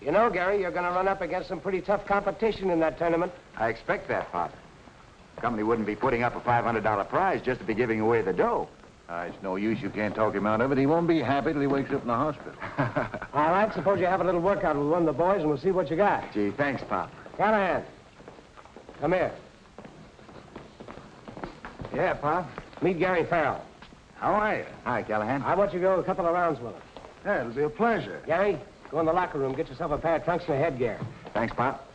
You know, Gary, you're going to run up against some pretty tough competition in that tournament. I expect that, Pop. The company wouldn't be putting up a $500 prize just to be giving away the dough. It's no use. You can't talk him out of it. He won't be happy till he wakes up in the hospital. All right, suppose you have a little workout with one of the boys, and we'll see what you got. Gee, thanks, Pop. Callahan, come here. Yeah, Pop. Meet Gary Farrell. How are you? Hi, Callahan. I want you to go a couple of rounds with him. Yeah, it'll be a pleasure. Gary, go in the locker room, get yourself a pair of trunks and a headgear. Thanks, Pop.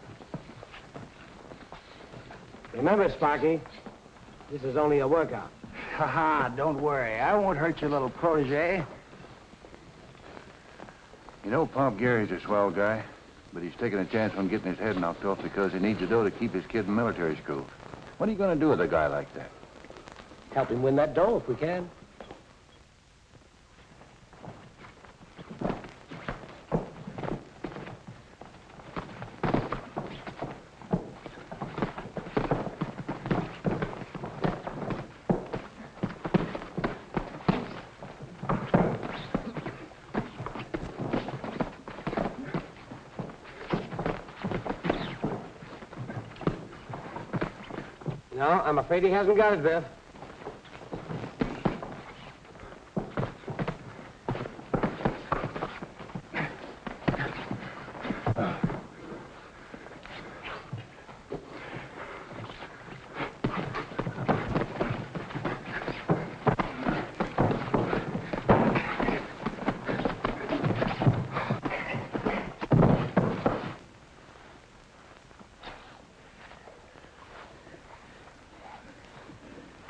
Remember, Sparky, this is only a workout. Ha-ha, don't worry. I won't hurt your little protege. You know, Pop Gary's a swell guy, but he's taking a chance on getting his head knocked off because he needs the dough to keep his kid in military school. What are you going to do with a guy like that? Help him win that dough if we can. No, I'm afraid he hasn't got it, Biff.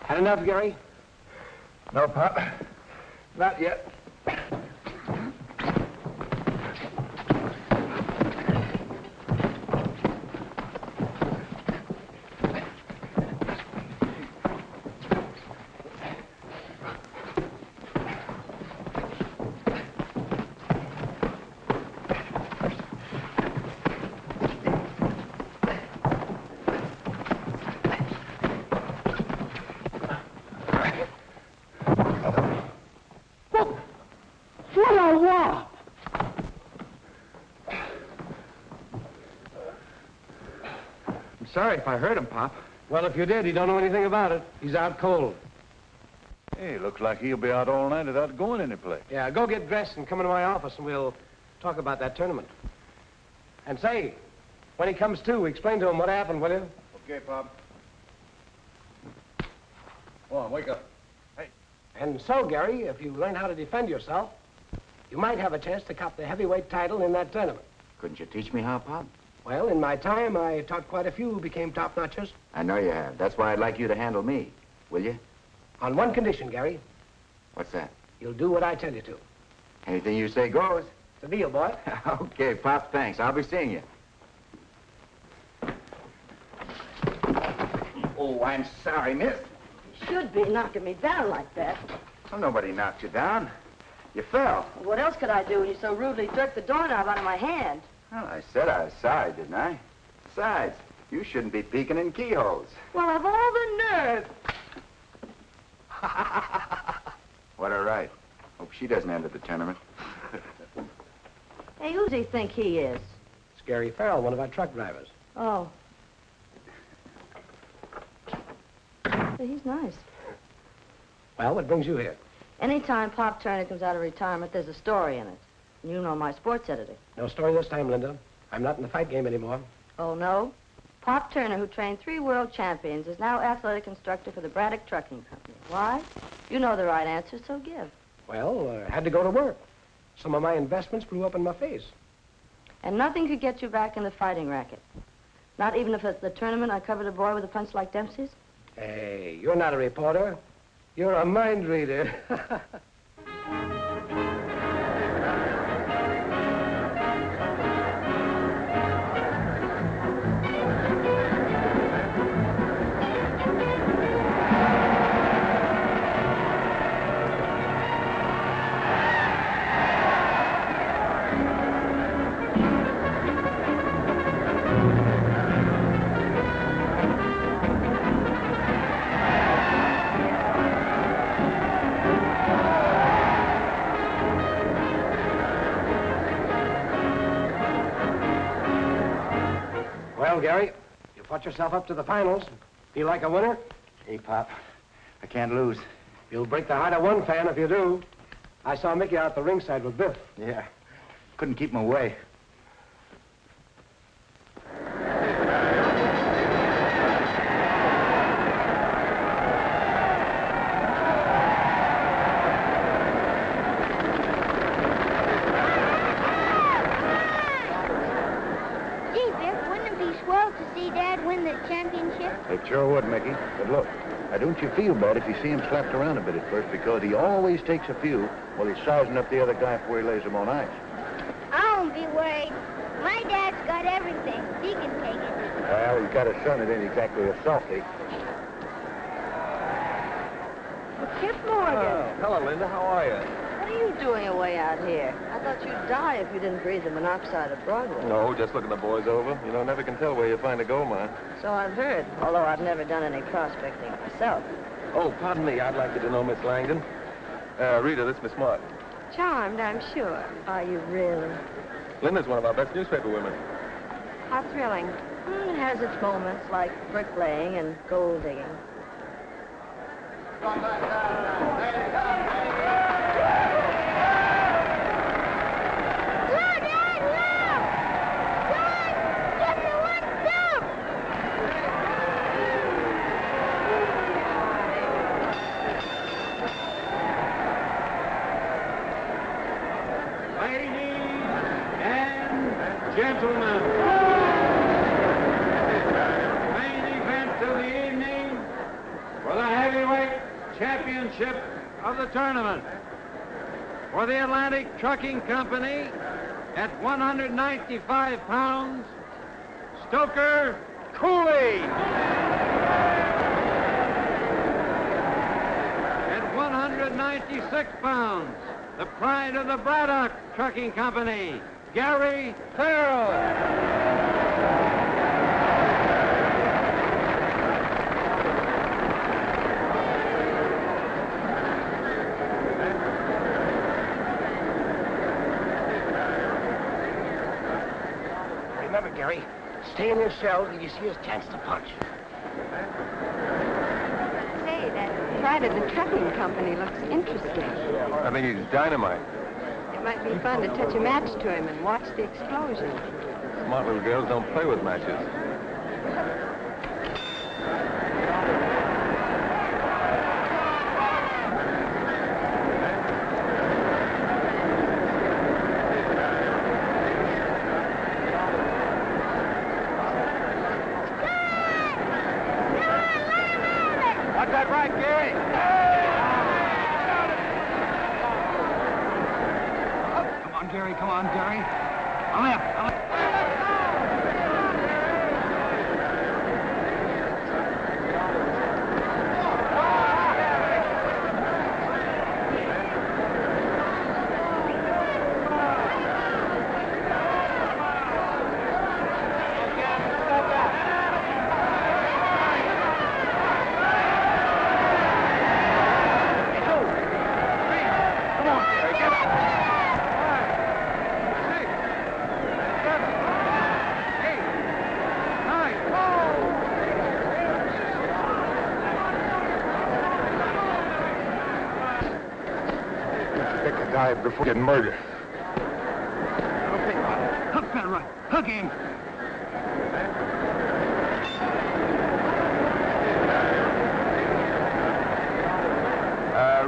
Had enough, Gary? No, Pop. Not yet. Sorry if I hurt him, Pop. Well, if you did, he don't know anything about it. He's out cold. Hey, looks like he'll be out all night without going any place. Yeah, go get dressed and come into my office, and we'll talk about that tournament. And say, when he comes to, explain to him what happened, will you? Okay, Pop. Go on, wake up. Hey. And so, Gary, if you learn how to defend yourself, you might have a chance to cop the heavyweight title in that tournament. Couldn't you teach me how, Pop? Well, in my time, I taught quite a few who became top-notchers. I know you have. That's why I'd like you to handle me. Will you? On one condition, Gary. What's that? You'll do what I tell you to. Anything you say goes. It's a deal, boy. Okay, Pop, thanks. I'll be seeing you. Oh, I'm sorry, miss. You should be knocking me down like that. Well, nobody knocked you down. You fell. What else could I do when you so rudely jerked the doorknob out of my hand? Well, I said I was sorry, didn't I? Besides, you shouldn't be peeking in keyholes. Well, I've all the nerve. What a right. Hope she doesn't enter the tournament. Hey, who does he think he is? It's Gary Farrell, one of our truck drivers. Oh. Hey, he's nice. Well, what brings you here? Anytime Pop Turner comes out of retirement, there's a story in it. And you know my sports editor. No story this time, Linda. I'm not in the fight game anymore. Oh, no? Pop Turner, who trained 3 world champions, is now athletic instructor for the Braddock Trucking Company. Why? You know the right answer, so give. Well, I had to go to work. Some of my investments blew up in my face. And nothing could get you back in the fighting racket. Not even if at the tournament I covered a boy with a punch like Dempsey's? Hey, you're not a reporter. You're a mind reader. on, Gary. You fought yourself up to the finals. Feel like a winner? Hey, Pop, I can't lose. You'll break the heart of one fan if you do. I saw Mickey out at the ringside with Biff. Yeah, couldn't keep him away. Gee, Biff, wouldn't it be swell to see Dad win the championship? It sure would, Mickey. But look, now don't you feel bad if you see him slapped around a bit at first, because he always takes a few while he's sizing up the other guy before he lays him on ice. I won't be worried. My dad's got everything. He can take it. Well, he's got a son that ain't exactly a softy. Kip Morgan. Hello, Linda. How are you? What are you doing away out here? I thought you'd die if you didn't breathe the monoxide of Broadway. No, just looking the boys over. You know, never can tell where you find a gold mine. So I've heard, although I've never done any prospecting myself. Oh, pardon me. I'd like you to know Miss Langdon. Rita, this is Miss Martin. Charmed, I'm sure. Are you really? Linda's one of our best newspaper women. How thrilling. It has its moments, like bricklaying and gold digging. Gentlemen, main event of the evening for the heavyweight championship of the tournament. For the Atlantic Trucking Company, at 195 pounds, Stoker Cooley. At 196 pounds, the pride of the Braddock Trucking Company, Gary Farrell. Remember, Gary, stay in your cell till you see his chance to punch. Say, that pride of the trucking company looks interesting. I think he's dynamite. It might be fun to touch a match to him and watch the explosion. Smart little girls don't play with matches. Got that right, Gary? Come on, Gary. Come on, Gary. Hurry up. Before getting murdered. Hook that right. Hook him.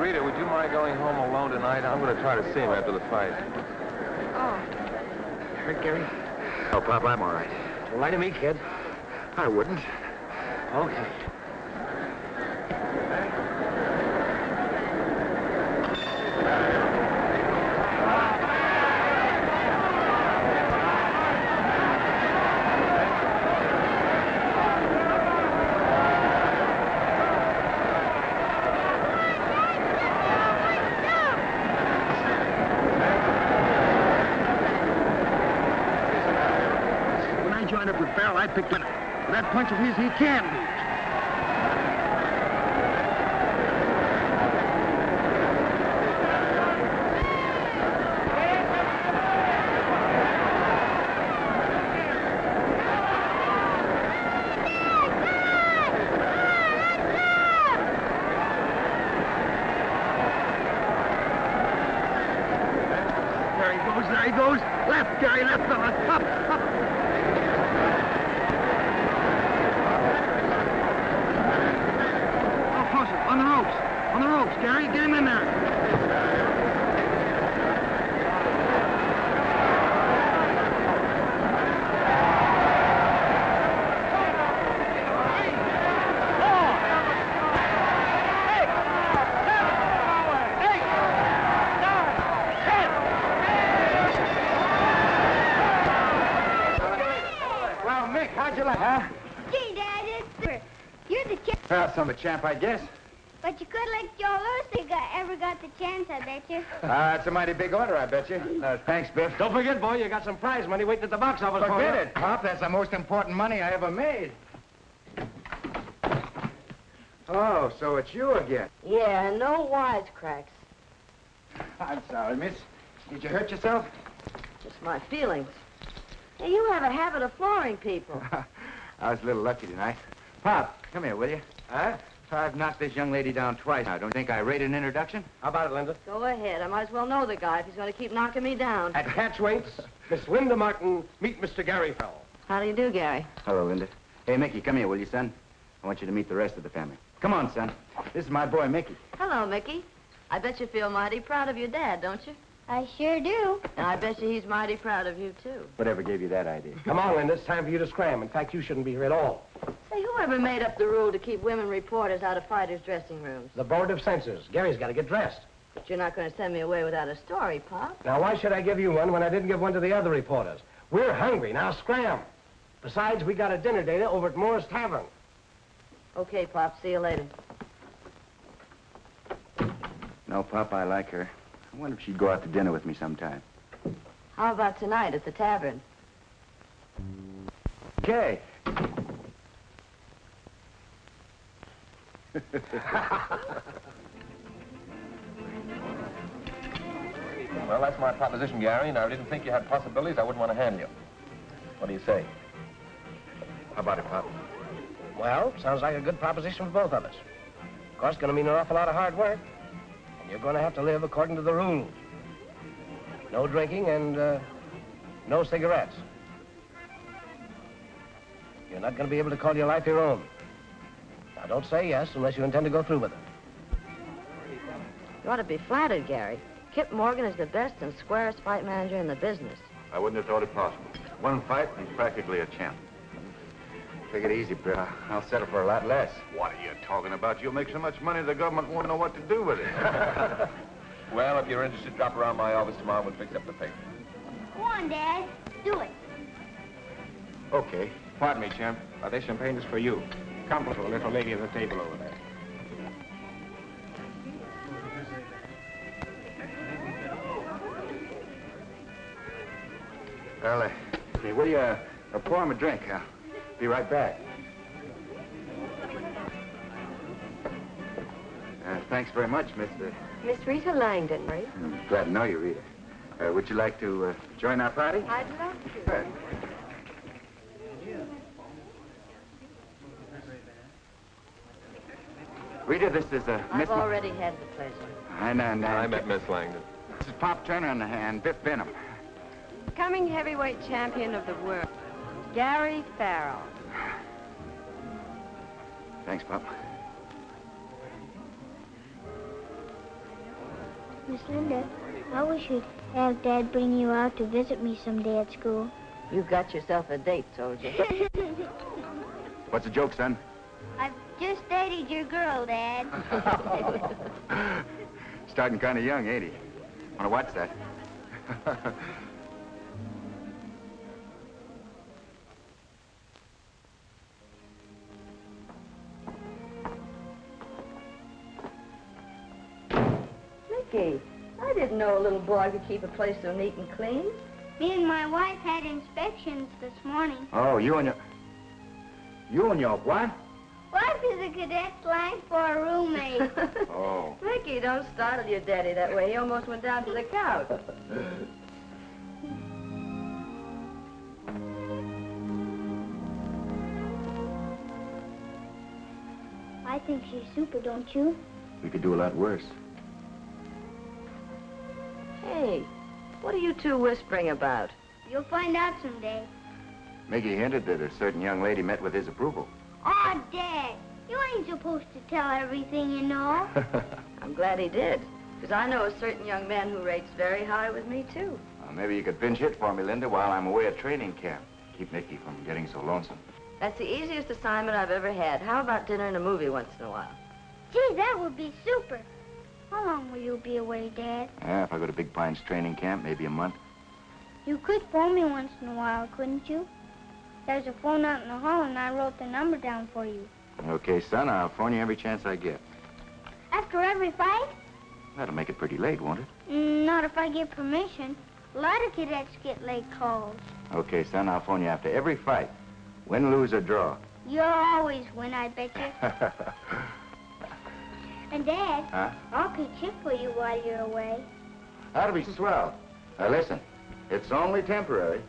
Rita, would you mind going home alone tonight? I'm going to try to see him after the fight. Oh, Hurt, Gary? Oh, Pop, I'm all right. Lie to me, kid. I wouldn't. Okay. Joined up with Farrell, I picked up. That punch of his, he can lose. Gary goes. Left, Gary, left. Up. Oh, close it. On the ropes. On the ropes, Gary. Get him in there. How'd you like, huh? Gee, Dad, you're the champ. Well, some of a champ, I guess. But you could let Joe loose if you ever got the chance, I bet you. That's a mighty big order, I bet you. Thanks, Biff. Don't forget, boy, you got some prize money waiting at the box office for you. Forget it, Pop. That's the most important money I ever made. Oh, so it's you again. Yeah, no wisecracks. I'm sorry, miss. Did you hurt yourself? Just my feelings. Hey, you have a habit of flooring people. I was a little lucky tonight. Pop, come here, will you? Huh? I've knocked this young lady down twice now. Don't you think I rate an introduction? How about it, Linda? Go ahead. I might as well know the guy if he's going to keep knocking me down. At Hatchwaite's, Miss Linda Martin, meet Mr. Gary Fell. How do you do, Gary? Hello, Linda. Hey, Mickey, come here, will you, son? I want you to meet the rest of the family. Come on, son. This is my boy, Mickey. Hello, Mickey. I bet you feel mighty proud of your dad, don't you? I sure do. And I bet you he's mighty proud of you, too. Whatever gave you that idea? Come on, Linda. It's time for you to scram. In fact, you shouldn't be here at all. Say, whoever made up the rule to keep women reporters out of fighters' dressing rooms? The Board of Censors. Gary's got to get dressed. But you're not going to send me away without a story, Pop. Now, why should I give you one when I didn't give one to the other reporters? We're hungry. Now, scram. Besides, we got a dinner date over at Moore's Tavern. Okay, Pop. See you later. No, Pop, I like her. I wonder if she'd go out to dinner with me sometime. How about tonight at the tavern? Okay. Well, that's my proposition, Gary, and I didn't think you had possibilities I wouldn't want to hand you. What do you say? How about it, Pop? Well, sounds like a good proposition for both of us. Of course, it's going to mean an awful lot of hard work. And you're going to have to live according to the rules. No drinking and no cigarettes. You're not going to be able to call your life your own. Now, don't say yes unless you intend to go through with it. You ought to be flattered, Gary. Kip Morgan is the best and squarest fight manager in the business. I wouldn't have thought it possible. One fight, and he's practically a champ. Take it easy, Bert. I'll settle for a lot less. What are you talking about? You'll make so much money the government won't know what to do with it. Well, if you're interested, drop around my office tomorrow. We'll fix up the paper. Go on, Dad. Do it. Okay. Pardon me, champ. This champagne is for you. Compliment to the little lady at the table over there. Well, hey, will you pour him a drink? I'll be right back. Thanks very much, Mr. Miss Rita Langdon, right? Glad to know you, Rita. Would you like to join our party? I'd love to. Good. Rita, this is Miss... I've already had the pleasure. I know. I met Miss Langdon. This is Pop Turner and Biff Benham. Coming heavyweight champion of the world, Gary Farrell. Thanks, Pop. Miss Linda, I wish you'd have Dad bring you out to visit me someday at school. You've got yourself a date, soldier. What's the joke, son? I've just dated your girl, Dad. Starting kind of young, ain't he? Want to watch that? Mickey, I didn't know a little boy could keep a place so neat and clean. Me and my wife had inspections this morning. Oh, you and your what? Wife is a cadet slang for a roommate. Oh. Mickey, don't startle your daddy that way. He almost went down to the couch. I think she's super, don't you? We could do a lot worse. Hey, What are you two whispering about? You'll find out someday. Mickey hinted that a certain young lady met with his approval. Aw, Dad, you ain't supposed to tell everything you know. I'm glad he did, because I know a certain young man who rates very high with me, too. Well, maybe you could pinch hit for me, Linda, while I'm away at training camp. Keep Mickey from getting so lonesome. That's the easiest assignment I've ever had. How about dinner and a movie once in a while? Gee, that would be super. How long will you be away, Dad? Yeah, if I go to Big Pine's training camp, maybe a month. You could phone me once in a while, couldn't you? There's a phone out in the hall, and I wrote the number down for you. Okay, son, I'll phone you every chance I get. After every fight? That'll make it pretty late, won't it? Not if I get permission. A lot of cadets get late calls. Okay, son, I'll phone you after every fight. Win, lose, or draw. You'll always win, I bet you. And, Dad, Huh? I'll pitch hit for you while you're away. That'll be swell. Now, listen, it's only temporary.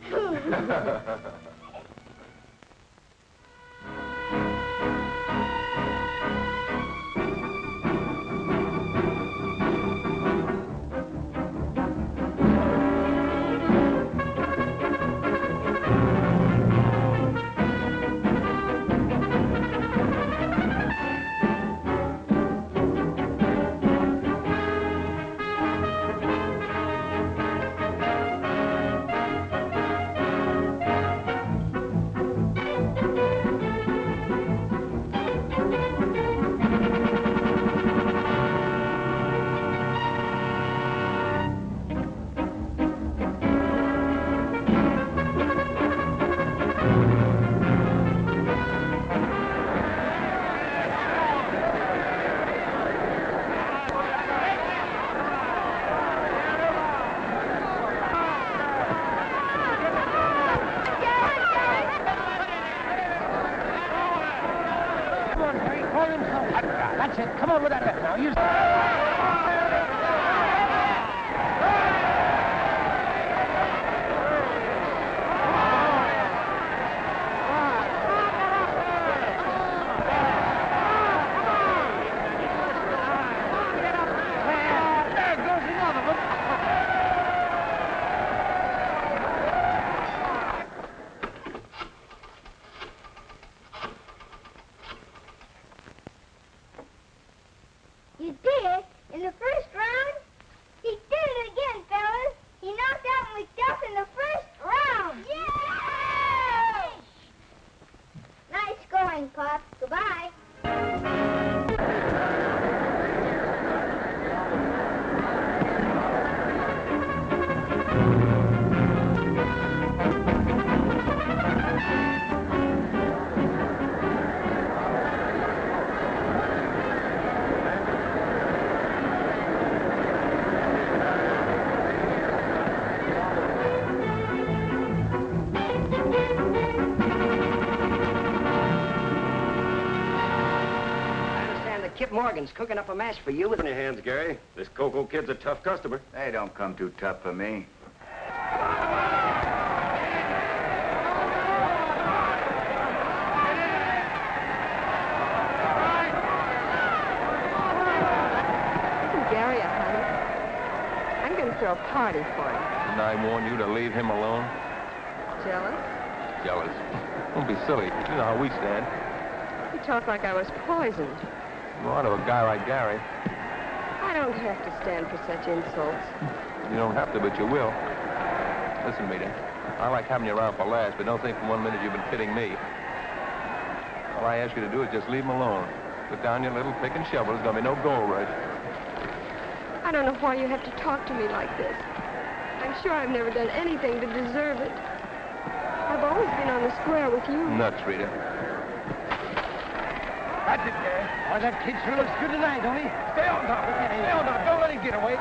That's it. Come on with that left now. Use You did? In the first round? He did it again, fellas. He knocked out McDuff in the first round. Yay! Nice scoring, Pop. Goodbye. Morgan's cooking up a mash for you with... On your hands, Gary. This Coco kid's a tough customer. They don't come too tough for me. Gary, honey, I'm going to throw a party for him. Didn't I warn you to leave him alone? Jealous? Jealous. Don't be silly. You know how we stand. You talk like I was poisoned. More to a guy like Gary. I don't have to stand for such insults. You don't have to, but you will. Listen, Rita, I like having you around for laughs, but don't think for 1 minute you've been kidding me. All I ask you to do is just leave him alone. Put down your little pick and shovel. There's going to be no gold rush. I don't know why you have to talk to me like this. I'm sure I've never done anything to deserve it. I've always been on the square with you. Nuts, Rita. That's it, Gary. Oh, that kid sure looks good tonight, don't he? Stay on top. Stay on top. Don't let him get away.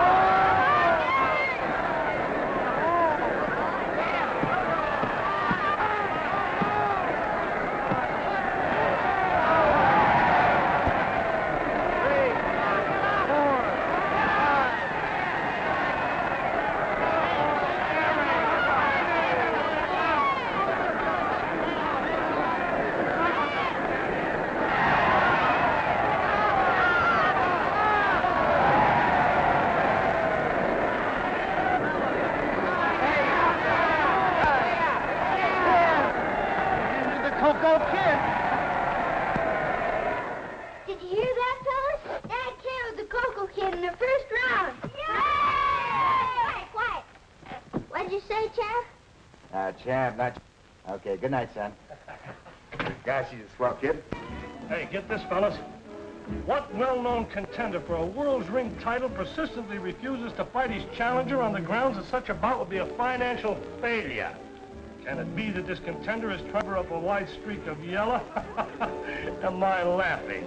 What'd you say, Champ? Champ, not... Okay, good night, son. Gosh, she's a swell kid. Hey, get this, fellas. What well-known contender for a world's ring title persistently refuses to fight his challenger on the grounds that such a bout would be a financial failure? Can it be that this contender is trying to cover up a wide streak of yellow? Am I laughing?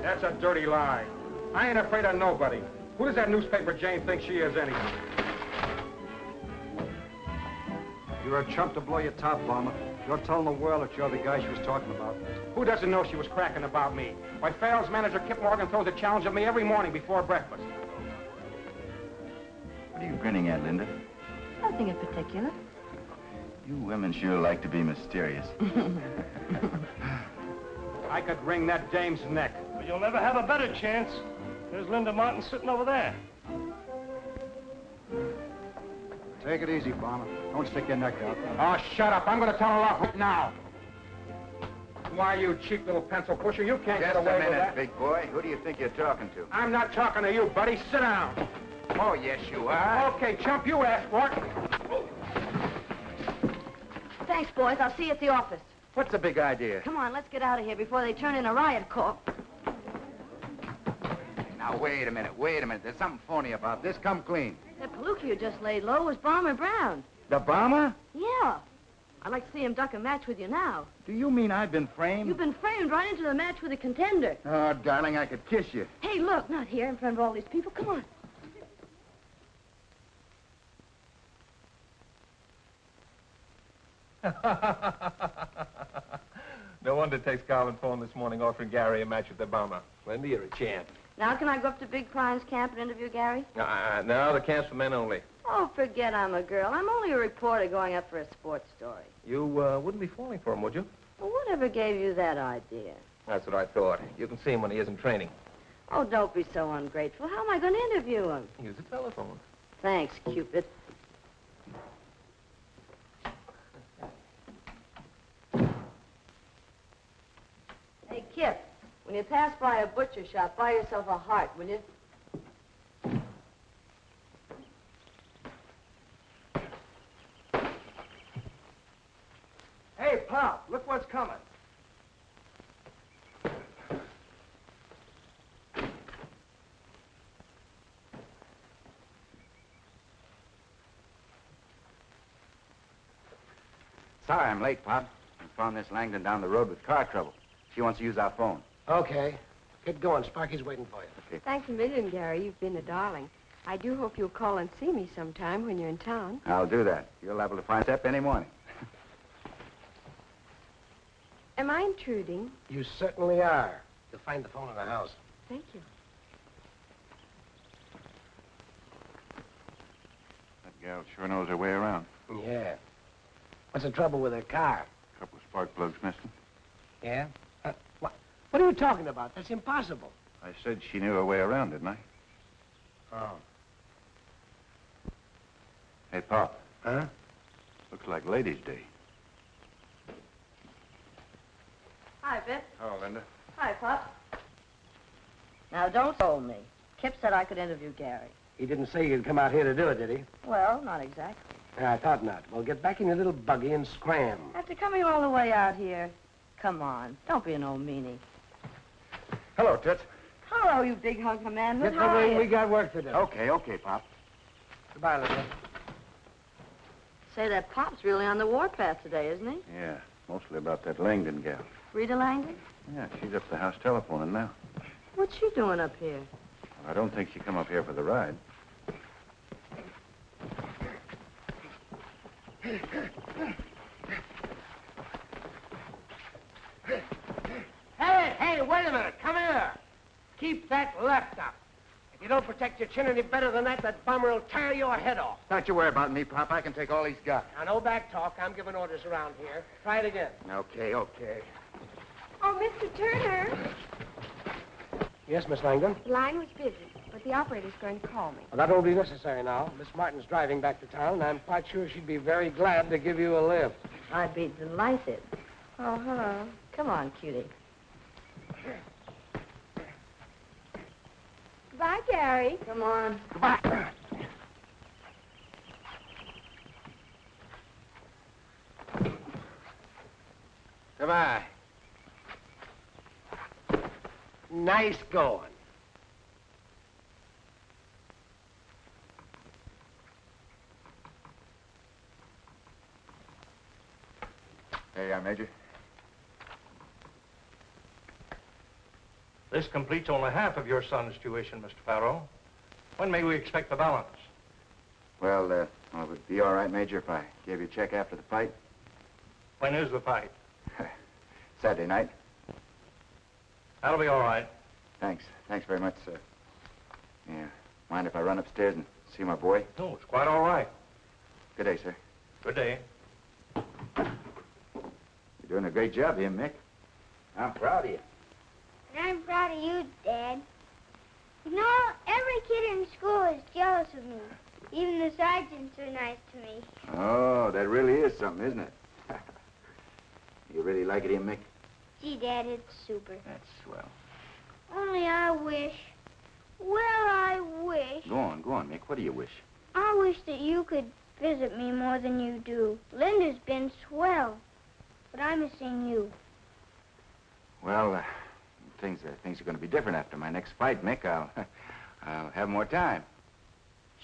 That's a dirty lie. I ain't afraid of nobody. Who does that newspaper Jane think she is, anyway? You're a chump to blow your top, Bomber. You're telling the world that you're the guy she was talking about. Who doesn't know she was cracking about me? Why, Farrell's manager, Kip Morgan, throws a challenge at me every morning before breakfast. What are you grinning at, Linda? Nothing in particular. You women sure like to be mysterious. I could wring that dame's neck. But you'll never have a better chance. There's Linda Martin sitting over there. Take it easy, Bomber. Don't stick your neck out. Oh, shut up. I'm going to tell her off right now. Why, you cheap little pencil pusher, you can't Just get away a with minute, that. big boy. Who do you think you're talking to? I'm not talking to you, buddy. Sit down. Oh, yes, you are. Okay, chump, you asked for it. Thanks, boys. I'll see you at the office. What's the big idea? Come on, let's get out of here before they turn in a riot call. Now, wait a minute. There's something phony about this. Come clean. That palooka you just laid low was Bomber Brown. The bomber? Yeah. I'd like to see him duck a match with you now. Do you mean I've been framed? You've been framed right into the match with a contender. Oh, darling, I could kiss you. Hey, look, not here in front of all these people. Come on. No wonder it takes Garvin phone this morning offering Gary a match with the bomber. Linda, you're a champ. Now can I go up to Big Cline's camp and interview Gary? No, the camp's for men only. Oh, forget I'm a girl. I'm only a reporter going up for a sports story. You wouldn't be falling for him, would you? Well, whatever gave you that idea? That's what I thought. You can see him when he isn't training. Oh, don't be so ungrateful. How am I going to interview him? Use the telephone. Thanks, Cupid. Hey, Kip, when you pass by a butcher shop, buy yourself a heart, will you? Hey, Pop, look what's coming. Sorry I'm late, Pop. I found Miss Langdon down the road with car trouble. She wants to use our phone. Okay. Get going. Sparky's waiting for you. Okay. Thanks a million, Gary. You've been a darling. I do hope you'll call and see me sometime when you're in town. I'll do that. You're liable to find Step any morning. Am I intruding? You certainly are. You'll find the phone in the house. Thank you. That gal sure knows her way around. Yeah. What's the trouble with her car? A couple of spark plugs missing. Yeah? What are you talking about? That's impossible. I said she knew her way around, didn't I? Oh. Hey, Pop. Huh? Looks like Ladies' Day. Hi, Bert. Oh, Linda. Hi, Pop. Now, don't scold me. Kip said I could interview Gary. He didn't say you'd come out here to do it, did he? Well, not exactly. I thought not. Well, get back in your little buggy and scram. After coming all the way out here, come on. Don't be an old meanie. Hello, Toots. Hello, you big hunk of man. Get Who's the ring. We Ryan? got work to do. Okay, Pop. Goodbye, Linda. Say, that Pop's really on the warpath today, isn't he? Yeah, mostly about that Langdon gal. Rita Langdon? Yeah, she's up the house telephoning now. What's she doing up here? Well, I don't think she come up here for the ride. Hey, wait a minute. Come here. Keep that left up. If you don't protect your chin any better than that bomber will tear your head off. Don't you worry about me, Pop. I can take all he's got. Now, no back talk. I'm giving orders around here. Try it again. Okay. Oh, Mr. Turner. Yes, Miss Langdon? The line was busy, but the operator's going to call me. Well, that won't be necessary now. Miss Martin's driving back to town, and I'm quite sure she'd be very glad to give you a lift. I'd be delighted. Oh, hello. Come on, cutie. Goodbye, Gary. Come on. Goodbye. Goodbye. Nice going. There you are, Major. This completes only half of your son's tuition, Mr. Farrow. When may we expect the balance? Well, it would be all right, Major, if I gave you a check after the fight. When is the fight? Saturday night. That'll be all right. Thanks. Thanks very much, sir. Yeah. Mind if I run upstairs and see my boy? No, it's quite all right. Good day, sir. Good day. You're doing a great job here, Mick. I'm proud of you. And I'm proud of you, Dad. You know, every kid in school is jealous of me. Even the sergeants are nice to me. Oh, that really is something, isn't it? You really like it here, Mick? Gee, Dad, it's super. That's swell. Only I wish. Well, I wish. Go on, Mick. What do you wish? I wish that you could visit me more than you do. Linda's been swell, but I'm missing you. Well, things are going to be different after my next fight, Mick. I'll have more time.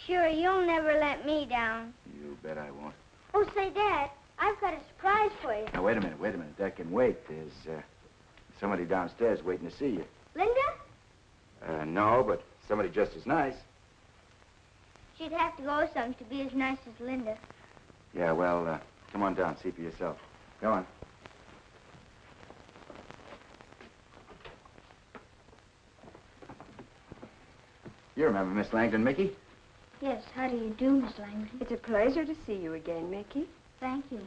Sure, you'll never let me down. You bet I won't. Oh, say, Dad, I've got a surprise for you. Now, wait a minute. That can wait. There's somebody downstairs waiting to see you. Linda? No, but somebody just as nice. She'd have to go some to be as nice as Linda. Yeah, well, come on down, see for yourself. Go on. You remember Miss Langdon, Mickey? Yes, how do you do, Miss Langdon? It's a pleasure to see you again, Mickey. Thank you.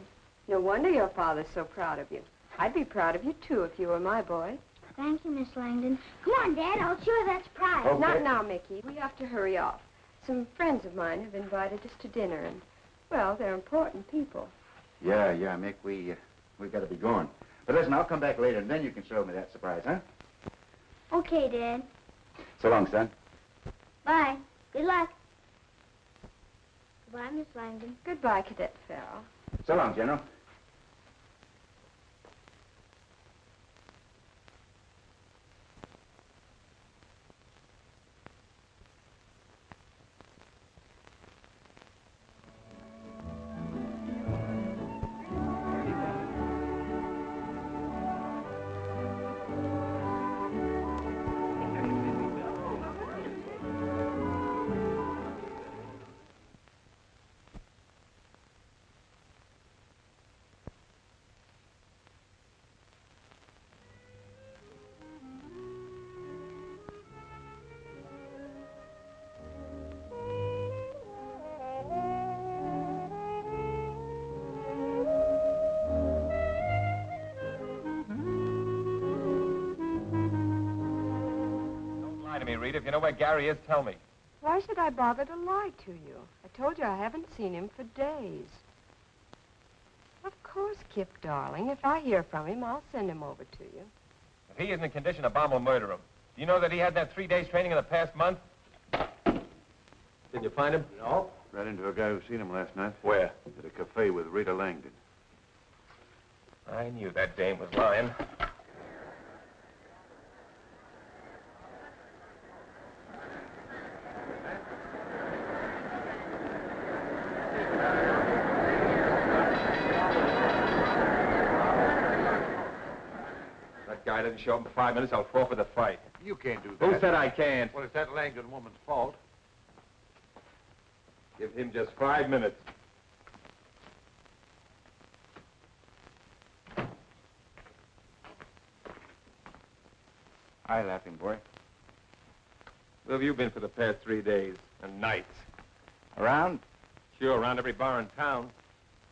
No wonder your father's so proud of you. I'd be proud of you, too, if you were my boy. Thank you, Miss Langdon. Come on, Dad, I'll show you that surprise. Okay. Not now, Mickey. We have to hurry off. Some friends of mine have invited us to dinner, and, well, they're important people. Yeah, Mick, we got to be going. But listen, I'll come back later, and then you can show me that surprise, huh? Okay, Dad. So long, son. Bye. Good luck. Goodbye, Miss Langdon. Goodbye, Cadet Farrell. So long, General. Rita, if you know where Gary is, tell me. Why should I bother to lie to you? I told you I haven't seen him for days. Of course, Kip, darling. If I hear from him, I'll send him over to you. If he isn't in condition, a bomb will murder him. Do you know that he had that 3 days training in the past month? Did you find him? No. Ran into a guy who seen him last night. Where? At a cafe with Rita Langdon. I knew that dame was lying. Guy doesn't show up in 5 minutes, I'll forfeit the fight. You can't do that. Who said I can't? Well, it's that Langdon woman's fault. Give him just 5 minutes. Hi, laughing boy. Where have you been for the past 3 days and nights? Around? Sure, around every bar in town.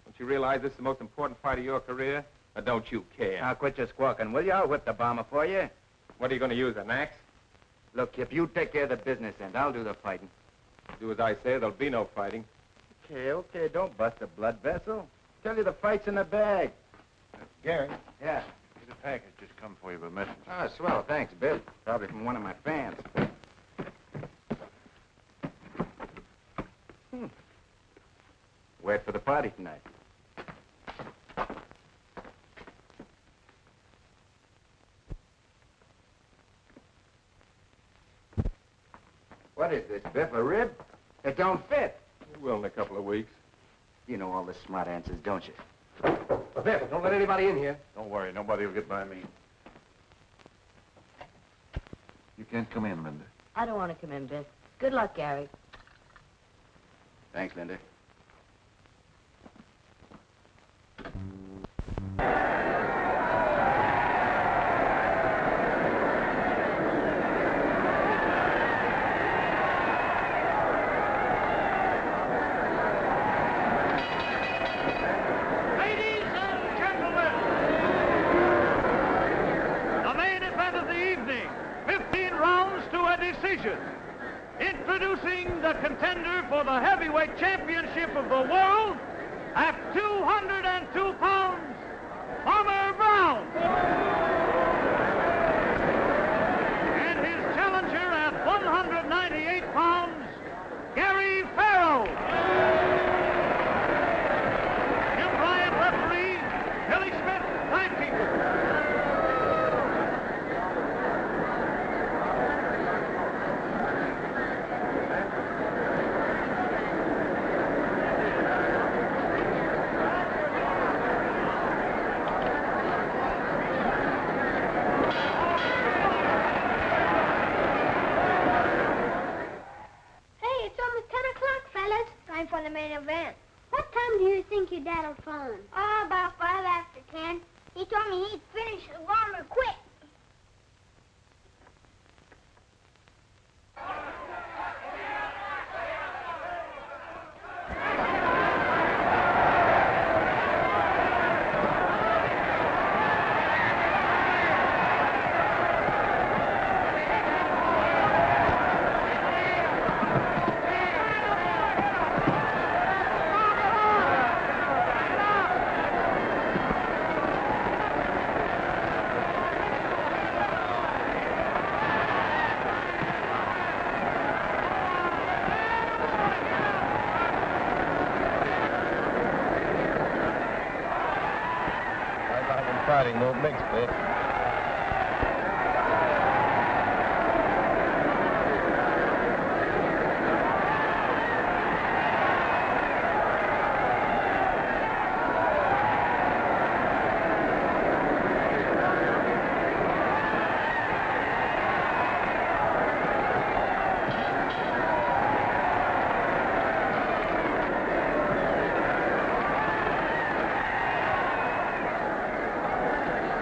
Don't you realize this is the most important fight of your career? Or don't you care? Now, quit your squawking, will you? I'll whip the bomber for you. What are you going to use, an axe? Look, if you take care of the business end, I'll do the fighting. Do as I say, there'll be no fighting. Okay, don't bust a blood vessel. Tell you the fight's in the bag. Gary? Yeah. There's a package just come for you by messenger. Oh, swell, thanks, Bert. Probably from one of my fans. right for the party tonight. What is this, Biff, a rib? It don't fit. It will in a couple of weeks. You know all the smart answers, don't you? Biff, don't let anybody in here. Don't worry, nobody will get by me. You can't come in, Linda. I don't want to come in, Biff. Good luck, Gary. Thanks, Linda. Introducing the contender for the heavyweight championship of the world at 202 pounds, Farmer Brown. And his challenger at 198 pounds, Gary Farrell. Jim Bryant referee, Billy Smith timekeeper. For the main event. What time do you think your dad'll phone? Oh, about 5 after 10. He told me he'd finish the warmer quick. Fighting won't mix, Biff.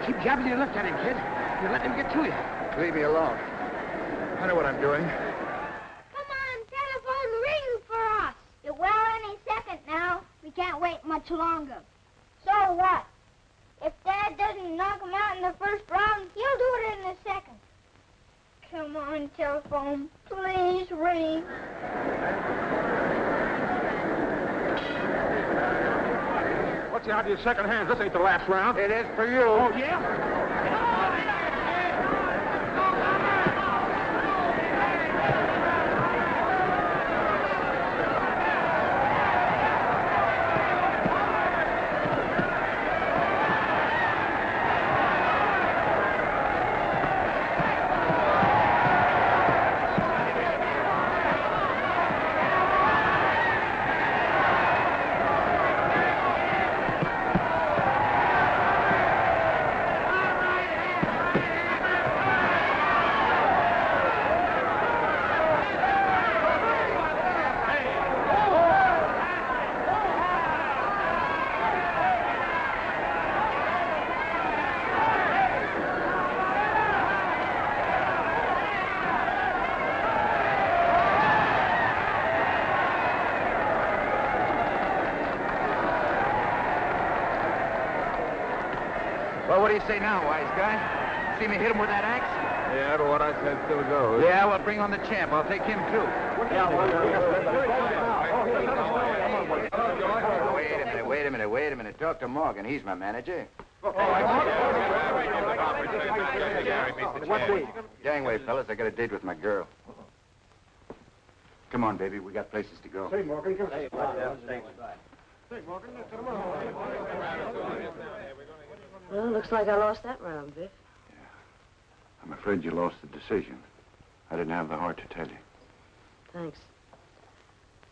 Keep jabbing your left at him, kid. You're letting him get to you. Leave me alone. I know what I'm doing. Come on, telephone ring for us. It will any second now. We can't wait much longer. So what? If Dad doesn't knock him out in the first round, he'll do it in the second. Come on, telephone. Please ring. What's the idea of second hands? This ain't the last round. It is for you. Oh, yeah? Well, what do you say now, wise guy? See me hit him with that axe? Yeah, but what I said still goes. Yeah, well, bring on the champ. I'll take him, too. Wait a minute. Talk to Morgan. He's my manager. Gangway, fellas, I got a date with my girl. Come on, baby. We got places to go. Say, Morgan, give us Well, looks like I lost that round, Biff. I'm afraid you lost the decision. I didn't have the heart to tell you. Thanks.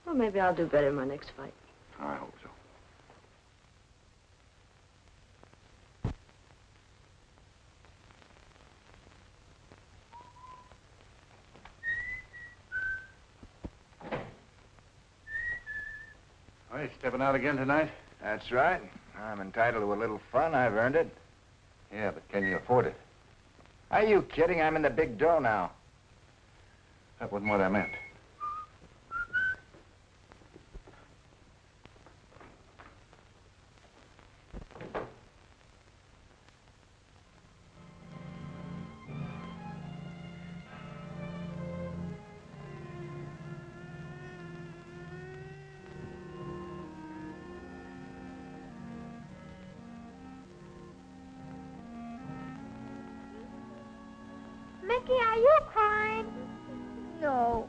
Well, maybe I'll do better in my next fight. I hope so. Are you stepping out again tonight? That's right. I'm entitled to a little fun. I've earned it. Yeah, but can you afford it? Are you kidding? I'm in the big dough now. That wasn't what I meant. Mickey, are you crying? No.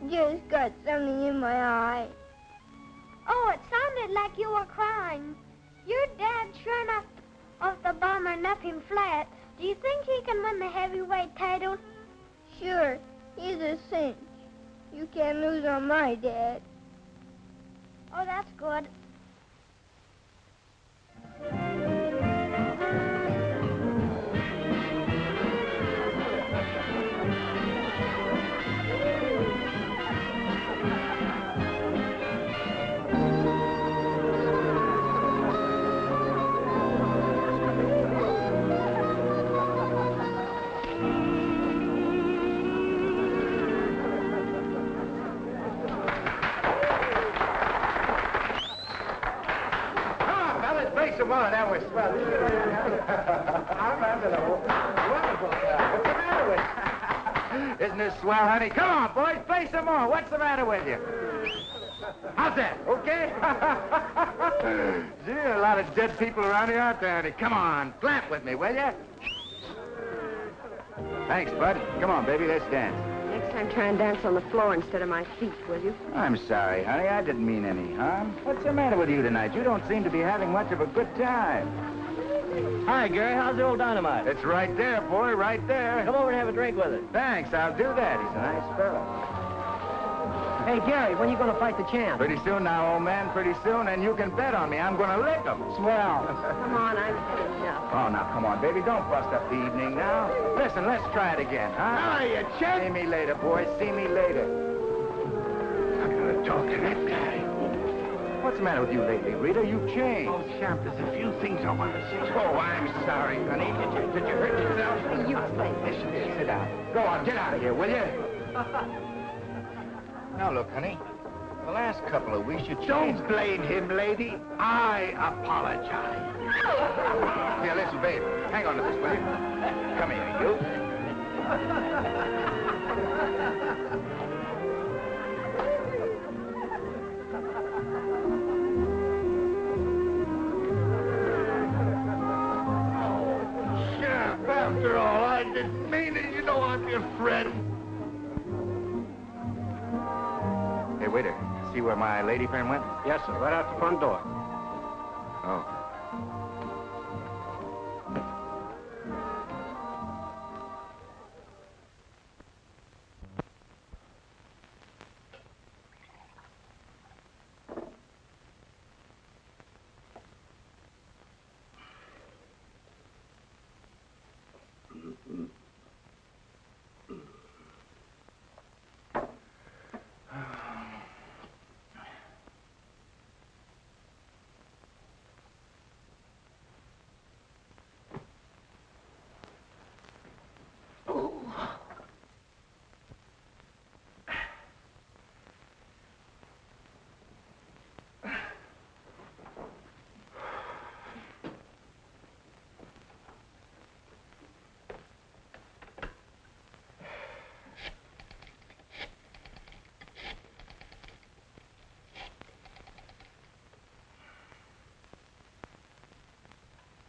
Just got something in my eye. Oh, it sounded like you were crying. Your dad's sure enough off the bomber nothing flat. Do you think he can win the heavyweight title? Sure. He's a cinch. You can't lose on my dad. Oh, that's good. Come on, that was swell. I'm having a wonderful time. What's the matter with you? Isn't this swell, honey? Come on, boys, play some more. What's the matter with you? How's that? Okay? Gee, a lot of dead people around here out there, honey. Come on, clap with me, will you? Thanks, Bud. Come on, baby, let's dance. Next time, try and dance on the floor instead of my feet, will you? I'm sorry, honey. I didn't mean any harm. What's the matter with you tonight? You don't seem to be having much of a good time. Hi, Gary. How's the old dynamite? It's right there, boy, right there. Come over and have a drink with us. Thanks, I'll do that. He's a nice fellow. Hey, Gary, when are you going to fight the champ? Pretty soon now, old man, pretty soon, and you can bet on me. I'm going to lick him. Swell. Come on, I've had enough. Oh, now, come on, baby. Don't bust up the evening now. Listen, let's try it again, huh? Oh, you chump. See me later, boys. See me later. I'm going to talk to that guy. What's the matter with you lately, Rita? You've changed. Oh, champ, there's a few things I want to say. Oh, I'm sorry, honey. Did you hurt yourself? You play. Listen here, sit down. Go on, get out of here, will you? Now, look, honey. The last couple of weeks, you changed. Don't blame him, lady. I apologize. Here, listen, babe. Hang on to this, will you? Come here, you. Champ, after all, I didn't mean it. You know I'm your friend. Hey, waiter. See where my lady friend went? Yes, sir. Right out the front door. Oh.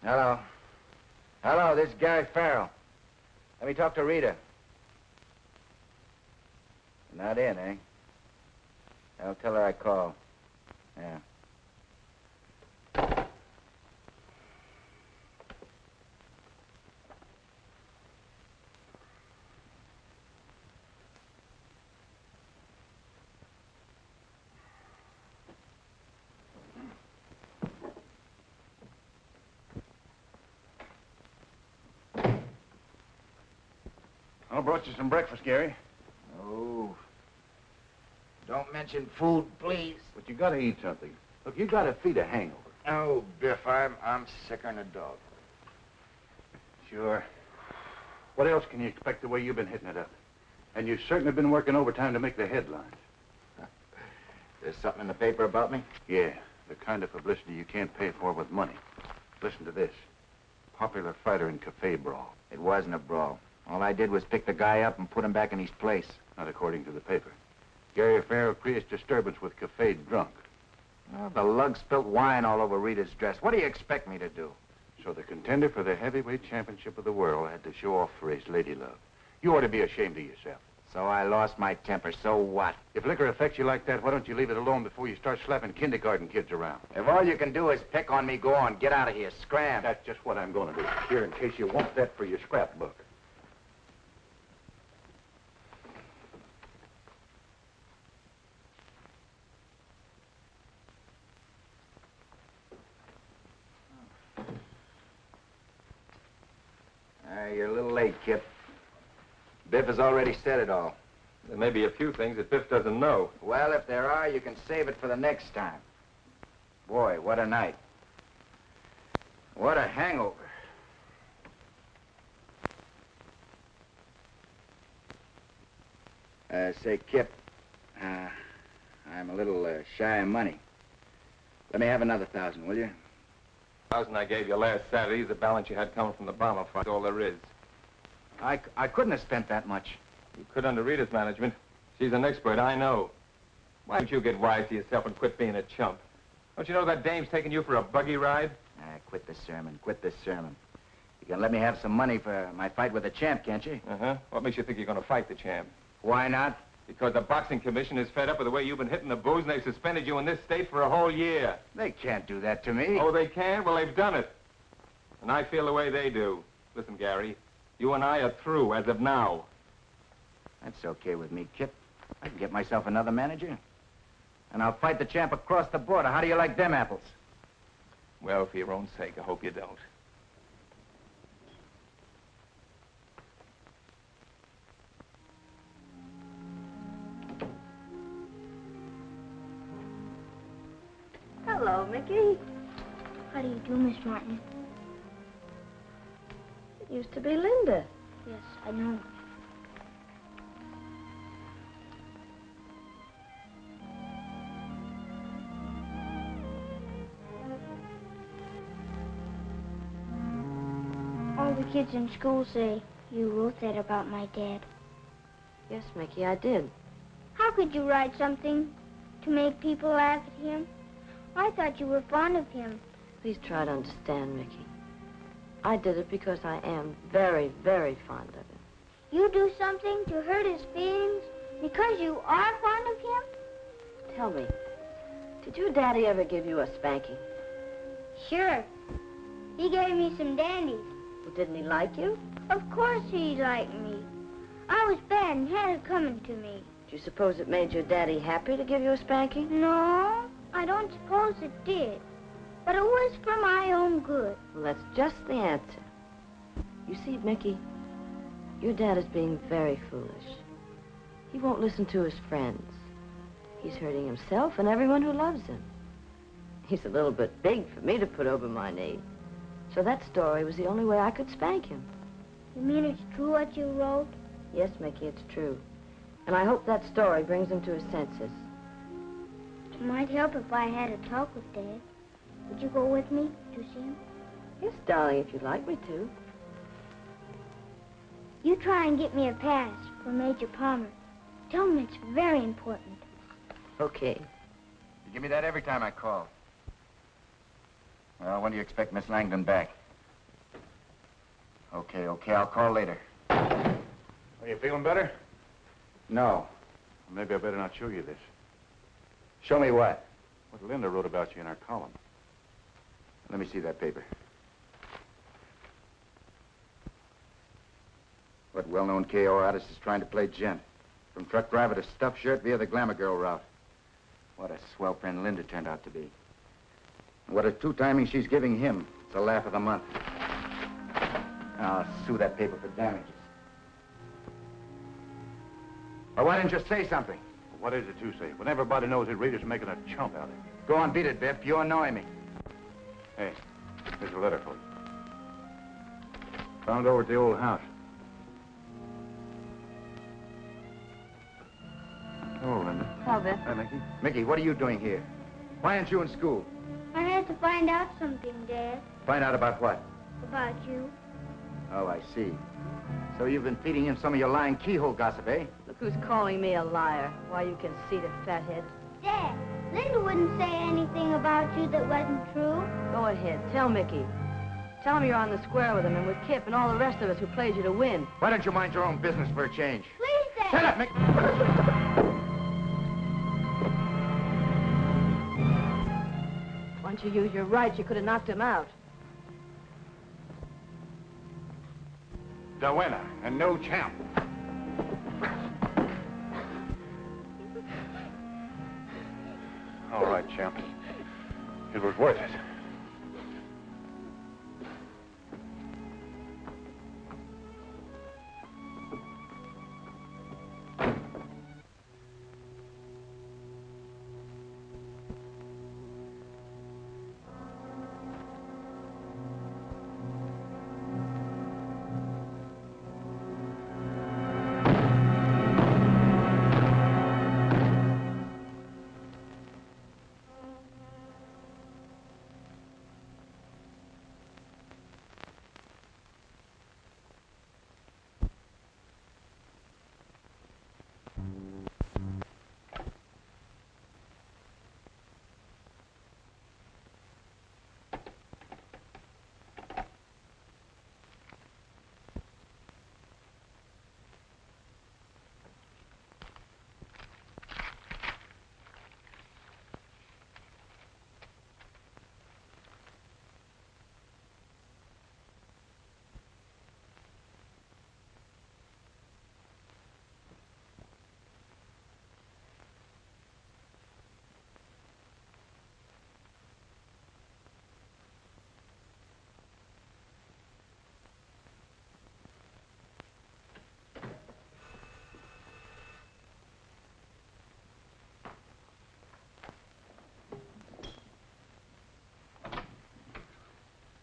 Hello. Hello, this is Gary Farrell. Let me talk to Rita. Not in, eh? I'll tell her I called. Yeah. I brought you some breakfast, Gary. Oh. Don't mention food, please. But you gotta eat something. Look, you gotta feed a hangover. Oh, Biff, I'm sicker than a dog. Sure. What else can you expect the way you've been hitting it up? And you've certainly been working overtime to make the headlines. There's something in the paper about me? Yeah, the kind of publicity you can't pay for with money. Listen to this. Popular fighter in cafe brawl. It wasn't a brawl. All I did was pick the guy up and put him back in his place. Not according to the paper. Gary Farrell creates disturbance with cafe drunk. Oh, the lug spilt wine all over Rita's dress. What do you expect me to do? So the contender for the heavyweight championship of the world had to show off for his lady love. You ought to be ashamed of yourself. So I lost my temper. So what? If liquor affects you like that, why don't you leave it alone before you start slapping kindergarten kids around? If all you can do is pick on me, go on. Get out of here. Scram. That's just what I'm going to do. Here, in case you want that for your scrapbook. You're a little late, Kip. Biff has already said it all. There may be a few things that Biff doesn't know. Well, if there are, you can save it for the next time. Boy, what a night. What a hangover. Say, Kip, I'm a little shy of money. Let me have another 1,000, will you? 1,000 I gave you last Saturday is the balance you had coming from the bomber fund. That's all there is. I couldn't have spent that much. You could under Rita's management. She's an expert, I know. Why don't you get wise to yourself and quit being a chump? Don't you know that dame's taking you for a buggy ride? Quit this sermon. Quit this sermon. You can let me have some money for my fight with the champ, can't you? Uh-huh. What makes you think you're going to fight the champ? Why not? Because the boxing commission is fed up with the way you've been hitting the booze, and they've suspended you in this state for a whole year. They can't do that to me. Oh, they can? Well, they've done it. And I feel the way they do. Listen, Gary, you and I are through as of now. That's okay with me, Kip. I can get myself another manager. And I'll fight the champ across the border. How do you like them apples? Well, for your own sake, I hope you don't. Hello, Mickey. How do you do, Miss Martin? It used to be Linda. Yes, I know. All the kids in school say you wrote that about my dad. Yes, Mickey, I did. How could you write something to make people laugh at him? I thought you were fond of him. Please try to understand, Mickey. I did it because I am very, very fond of him. You do something to hurt his feelings because you are fond of him? Tell me, did your daddy ever give you a spanking? Sure. He gave me some dandies. Well, didn't he like you? Of course he liked me. I was bad and had it coming to me. Do you suppose it made your daddy happy to give you a spanking? No, I don't suppose it did. But it was for my own good. Well, that's just the answer. You see, Mickey, your dad is being very foolish. He won't listen to his friends. He's hurting himself and everyone who loves him. He's a little bit big for me to put over my knee. So that story was the only way I could spank him. You mean it's true what you wrote? Yes, Mickey, it's true. And I hope that story brings him to his senses. It might help if I had a talk with Dad. Would you go with me to see him? Yes, darling, if you'd like me to. You try and get me a pass for Major Palmer. Tell him it's very important. Okay. You give me that every time I call. Well, when do you expect Miss Langdon back? Okay, I'll call later. Are you feeling better? No. Maybe I better not show you this. Show me what? What Linda wrote about you in her column. Let me see that paper. What well-known KO artist is trying to play gent? From truck driver to stuffed shirt via the glamour girl route. What a swell friend Linda turned out to be. And what a two-timing she's giving him. It's a laugh of the month. I'll sue that paper for damages. Or why didn't you say something? What is it you say? When everybody knows that Rita's making a chump out of you. Go on, beat it, Biff. You annoy me. Hey, here's a letter for you. Found over at the old house. Oh, Linda. Hello, Biff. Hi, Mickey. Mickey, what are you doing here? Why aren't you in school? I had to find out something, Dad. Find out about what? About you. Oh, I see. So you've been feeding him some of your lying keyhole gossip, eh? Look who's calling me a liar. Why, you conceited fathead. Dad, Linda wouldn't say anything about you that wasn't true. Go ahead. Tell Mickey. Tell him you're on the square with him and with Kip and all the rest of us who played you to win. Why don't you mind your own business for a change? Please, Dad. Shut up, Mickey! Once you used your rights, you could have knocked him out. The winner and no champ. All right, champ. It was worth it.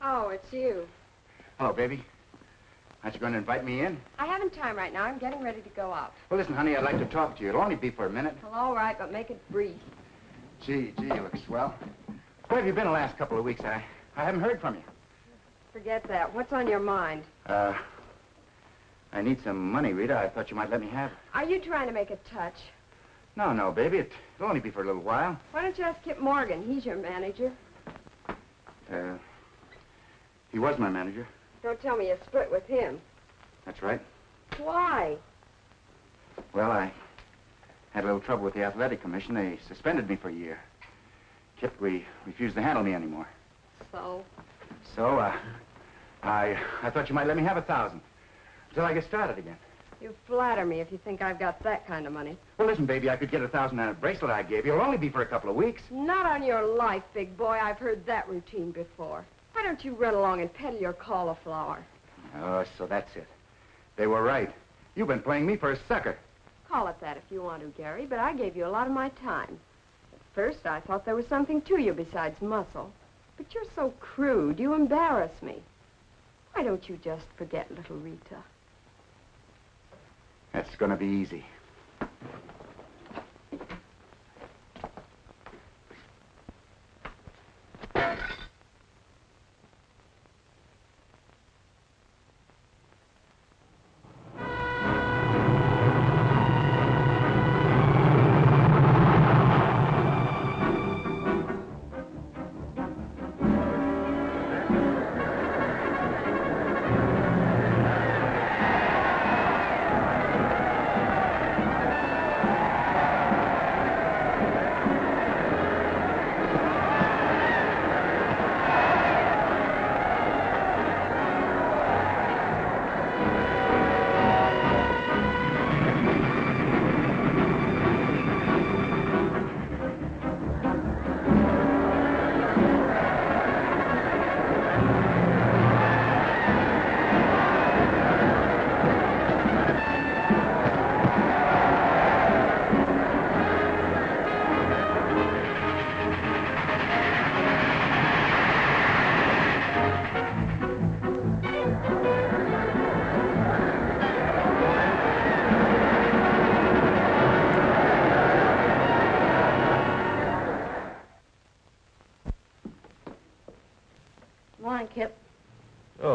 Oh, it's you. Hello, baby. Aren't you going to invite me in? I haven't time right now. I'm getting ready to go out. Well, listen, honey, I'd like to talk to you. It'll only be for a minute. Well, all right, but make it brief. Gee, you look swell. Where have you been the last couple of weeks? I haven't heard from you. Forget that. What's on your mind? I need some money, Rita. I thought you might let me have it. Are you trying to make a touch? No, baby. It'll only be for a little while. Why don't you ask Kip Morgan? He's your manager. He was my manager. Don't tell me you split with him. That's right. Why? Well, I had a little trouble with the athletic commission. They suspended me for a year. Kip refused to handle me anymore. So? So, I thought you might let me have 1,000 until I get started again. You flatter me if you think I've got that kind of money. Well, listen, baby, I could get 1,000 on a bracelet I gave you. It'll only be for a couple of weeks. Not on your life, big boy. I've heard that routine before. Why don't you run along and peddle your cauliflower? Oh, so that's it. They were right. You've been playing me for a sucker. Call it that if you want to, Gary, but I gave you a lot of my time. At first, I thought there was something to you besides muscle. But you're so crude. You embarrass me. Why don't you just forget little Rita? That's going to be easy.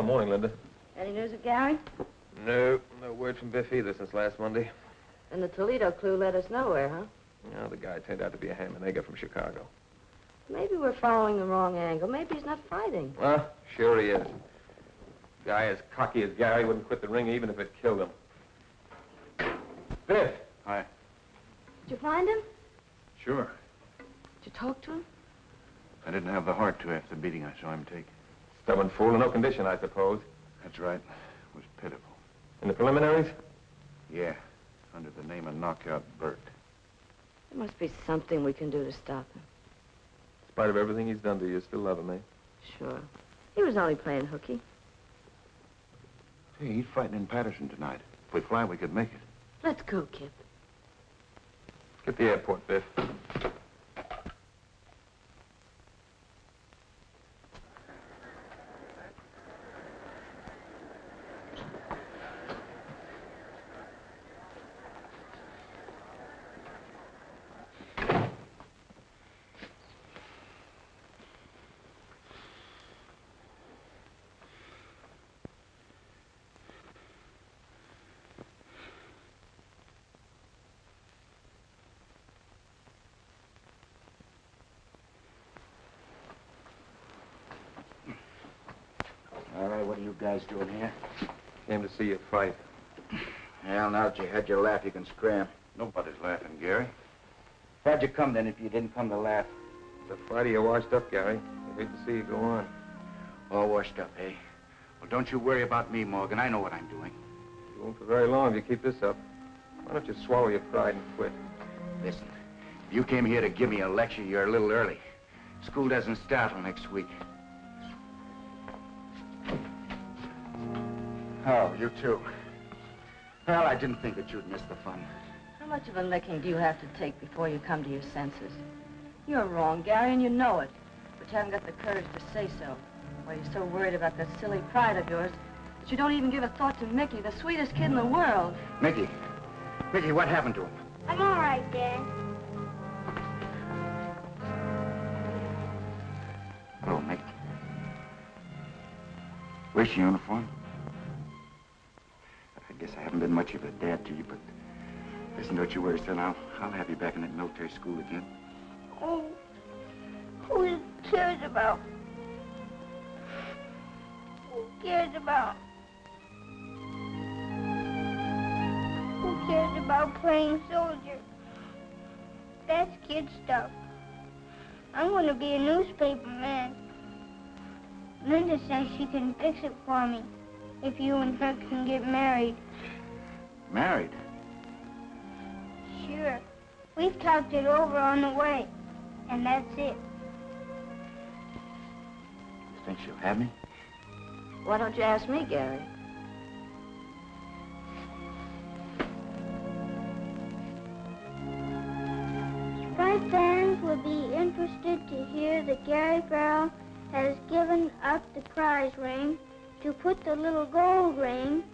Well, morning, Linda. Any news of Gary? No word from Biff either since last Monday. And the Toledo clue led us nowhere, huh? No, the guy turned out to be a ham and egger from Chicago. Maybe we're following the wrong angle. Maybe he's not fighting. Well, sure he is. Guy as cocky as Gary wouldn't quit the ring even if it killed him. Biff. Hi. Did you find him? Sure. Did you talk to him? I didn't have the heart to after the beating I saw him take. Stubborn fool in no condition, I suppose. That's right. It was pitiful. In the preliminaries? Yeah. Under the name of Knockout Bert. There must be something we can do to stop him. In spite of everything he's done to you, you still love him, eh? Sure. He was only playing hooky. Hey, he's fighting in Patterson tonight. If we fly, we could make it. Let's go, Kip. Get the airport, Biff. All right, what are you guys doing here? Came to see you fight. Well, now that you had your laugh, you can scram. Nobody's laughing, Gary. Why'd you come then if you didn't come to laugh? The fighter, you washed up, Gary. I hate to see you go on. All washed up, eh? Well, don't you worry about me, Morgan. I know what I'm doing. You won't for very long if you keep this up. Why don't you swallow your pride and quit? Listen, if you came here to give me a lecture, you're a little early. School doesn't start till next week. Oh, you too. Well, I didn't think that you'd miss the fun. How much of a licking do you have to take before you come to your senses? You're wrong, Gary, and you know it. But you haven't got the courage to say so. Or you're so worried about that silly pride of yours that you don't even give a thought to Mickey, the sweetest kid in the world. Mickey. Mickey, what happened to him? I'm all right, Dad. Hello, Mickey. Where's your uniform? I guess I haven't been much of a dad to you, but listen, don't you worry, son. I'll have you back in that military school again. Oh, who cares about? Who cares about? Who cares about playing soldier? That's kid stuff. I'm going to be a newspaper man. Linda says she can fix it for me if you and her can get married. Married? Sure. We've talked it over on the way, and that's it. You think she'll have me? Why don't you ask me, Gary? Sprite fans would be interested to hear that Gary Farrell has given up the prize ring to put the little gold ring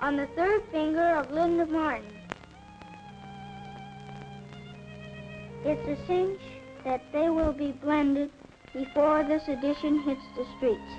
on the third finger of Linda Martin. It's a cinch that they will be blended before this edition hits the streets.